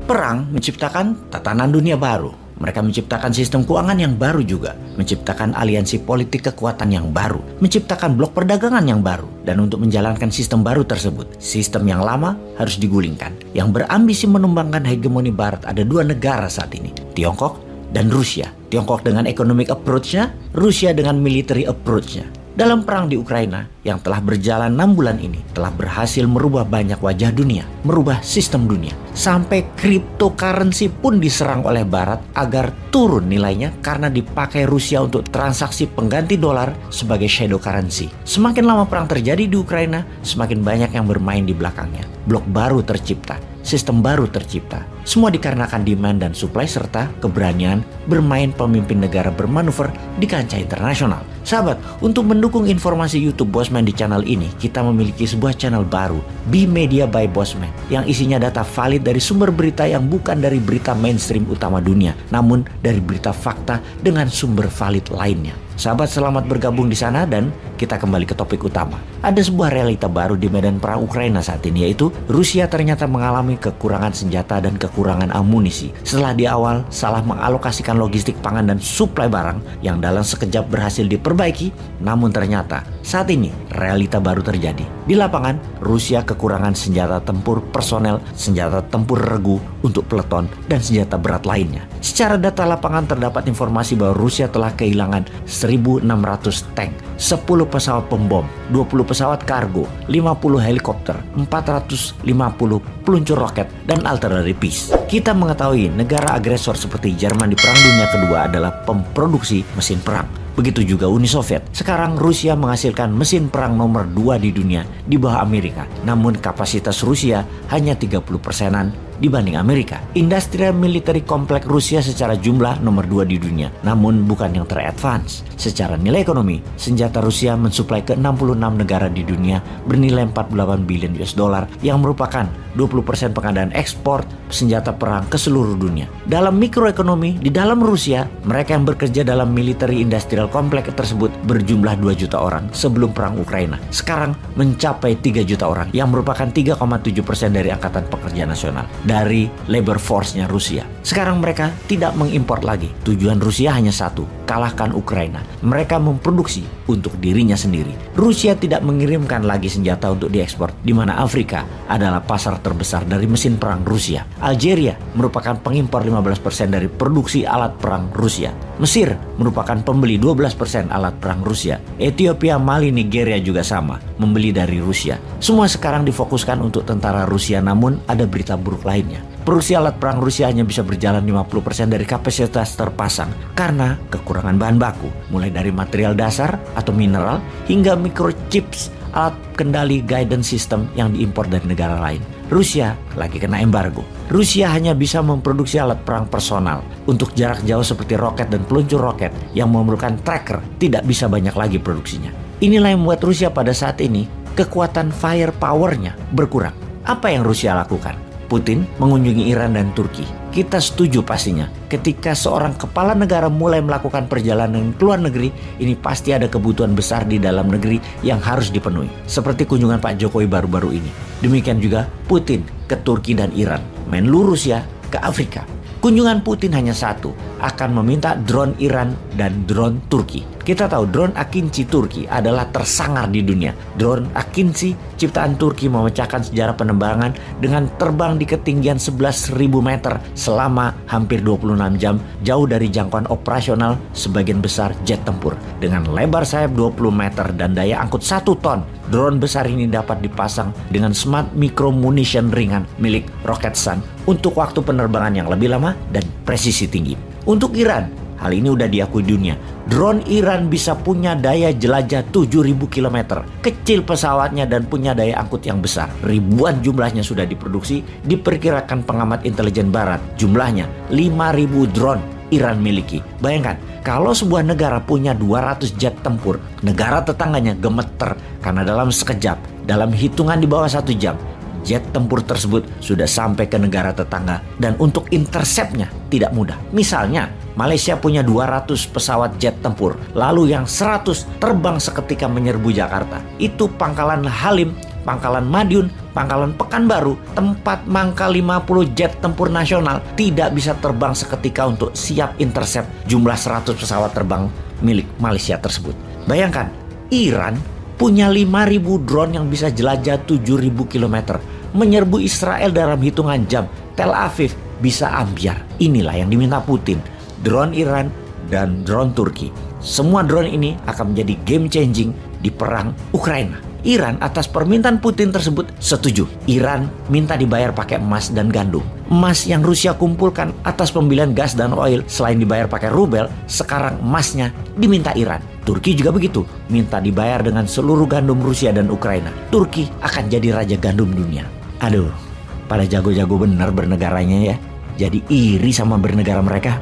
Perang menciptakan tatanan dunia baru. Mereka menciptakan sistem keuangan yang baru juga, menciptakan aliansi politik kekuatan yang baru, menciptakan blok perdagangan yang baru. Dan untuk menjalankan sistem baru tersebut, sistem yang lama harus digulingkan. Yang berambisi menumbangkan hegemoni Barat ada dua negara saat ini, Tiongkok dan Rusia. Tiongkok dengan economic approach-nya, Rusia dengan military approach-nya. Dalam perang di Ukraina yang telah berjalan 6 bulan ini telah berhasil merubah banyak wajah dunia, merubah sistem dunia. Sampai cryptocurrency pun diserang oleh Barat agar turun nilainya karena dipakai Rusia untuk transaksi pengganti dolar sebagai shadow currency. Semakin lama perang terjadi di Ukraina, semakin banyak yang bermain di belakangnya. Blok baru tercipta, sistem baru tercipta. Semua dikarenakan demand dan supply serta keberanian bermain pemimpin negara bermanuver di kancah internasional. Sahabat, untuk mendukung informasi YouTube Bosman di channel ini, kita memiliki sebuah channel baru, B Media by Bosman, yang isinya data valid dari sumber berita yang bukan dari berita mainstream utama dunia, namun dari berita fakta dengan sumber valid lainnya. Sahabat, selamat bergabung di sana dan kita kembali ke topik utama. Ada sebuah realita baru di medan perang Ukraina saat ini, yaitu Rusia ternyata mengalami kekurangan senjata dan kekurangan amunisi setelah di awal salah mengalokasikan logistik pangan dan suplai barang yang dalam sekejap berhasil diperbaiki. Namun ternyata saat ini realita baru terjadi. Di lapangan, Rusia kekurangan senjata tempur personel, senjata tempur regu untuk peleton, dan senjata berat lainnya. Secara data lapangan terdapat informasi bahwa Rusia telah kehilangan 1.600 tank, 10 pesawat pembom, 20 pesawat kargo, 50 helikopter, 450 peluncur roket, dan artileri piece. Kita mengetahui negara agresor seperti Jerman di Perang Dunia Kedua adalah pemproduksi mesin perang. Begitu juga Uni Soviet. Sekarang Rusia menghasilkan mesin perang nomor 2 di dunia di bawah Amerika. Namun kapasitas Rusia hanya 30%-an dibanding Amerika. Industrial military complex Rusia secara jumlah nomor 2 di dunia, namun bukan yang teradvance. Secara nilai ekonomi, senjata Rusia mensuplai ke 66 negara di dunia bernilai 48 billion US dollar yang merupakan 20% pengadaan ekspor senjata perang ke seluruh dunia. Dalam mikroekonomi, di dalam Rusia, mereka yang bekerja dalam military industrial complex tersebut berjumlah 2 juta orang sebelum perang Ukraina. Sekarang mencapai 3 juta orang yang merupakan 3,7% dari angkatan pekerja nasional dari labor force-nya Rusia. Sekarang mereka tidak mengimpor lagi. Tujuan Rusia hanya satu, kalahkan Ukraina. Mereka memproduksi untuk dirinya sendiri. Rusia tidak mengirimkan lagi senjata untuk diekspor, di mana Afrika adalah pasar terbesar dari mesin perang Rusia. Algeria merupakan pengimpor 15% dari produksi alat perang Rusia. Mesir merupakan pembeli 12% alat perang Rusia. Ethiopia, Mali, Nigeria juga sama, membeli dari Rusia. Semua sekarang difokuskan untuk tentara Rusia, namun ada berita buruk lainnya. Produksi alat perang Rusia hanya bisa berjalan 50% dari kapasitas terpasang karena kekurangan bahan baku, mulai dari material dasar atau mineral hingga microchips, alat kendali guidance system yang diimpor dari negara lain. Rusia lagi kena embargo. Rusia hanya bisa memproduksi alat perang personal untuk jarak jauh seperti roket dan peluncur roket yang memerlukan tracker, tidak bisa banyak lagi produksinya. Inilah yang membuat Rusia pada saat ini kekuatan firepower-nya berkurang. Apa yang Rusia lakukan? Putin mengunjungi Iran dan Turki. Kita setuju pastinya. Ketika seorang kepala negara mulai melakukan perjalanan ke luar negeri, ini pasti ada kebutuhan besar di dalam negeri yang harus dipenuhi. Seperti kunjungan Pak Jokowi baru-baru ini. Demikian juga Putin ke Turki dan Iran. Menlu Rusia ke Afrika. Kunjungan Putin hanya satu, akan meminta drone Iran dan drone Turki. Kita tahu drone Akinci Turki adalah tersangar di dunia. Drone Akinci ciptaan Turki memecahkan sejarah penerbangan dengan terbang di ketinggian 11.000 meter selama hampir 26 jam, jauh dari jangkauan operasional sebagian besar jet tempur. Dengan lebar sayap 20 meter dan daya angkut 1 ton, drone besar ini dapat dipasang dengan smart micro munition ringan milik Roketsan untuk waktu penerbangan yang lebih lama dan presisi tinggi. Untuk Iran, hal ini udah diakui dunia. Drone Iran bisa punya daya jelajah 7.000 km. Kecil pesawatnya dan punya daya angkut yang besar. Ribuan jumlahnya sudah diproduksi. Diperkirakan pengamat intelijen barat, jumlahnya 5.000 drone Iran miliki. Bayangkan, kalau sebuah negara punya 200 jet tempur, negara tetangganya gemeter karena dalam sekejap, dalam hitungan di bawah 1 jam, jet tempur tersebut sudah sampai ke negara tetangga dan untuk interceptnya tidak mudah. Misalnya, Malaysia punya 200 pesawat jet tempur, lalu yang 100 terbang seketika menyerbu Jakarta. Itu pangkalan Halim Pangkalan Madiun, Pangkalan Pekanbaru, tempat mangkal 50 jet tempur nasional tidak bisa terbang seketika untuk siap intercept jumlah 100 pesawat terbang milik Malaysia tersebut. Bayangkan, Iran punya 5.000 drone yang bisa jelajah 7.000 km, menyerbu Israel dalam hitungan jam. Tel Aviv bisa ambyar. Inilah yang diminta Putin, drone Iran dan drone Turki. Semua drone ini akan menjadi game changing di perang Ukraina. Iran atas permintaan Putin tersebut setuju. Iran minta dibayar pakai emas dan gandum. Emas yang Rusia kumpulkan atas pembelian gas dan oil selain dibayar pakai rubel, sekarang emasnya diminta Iran. Turki juga begitu, minta dibayar dengan seluruh gandum Rusia dan Ukraina. Turki akan jadi raja gandum dunia. Aduh, pada jago-jago bener bernegaranya ya. Jadi iri sama bernegara mereka.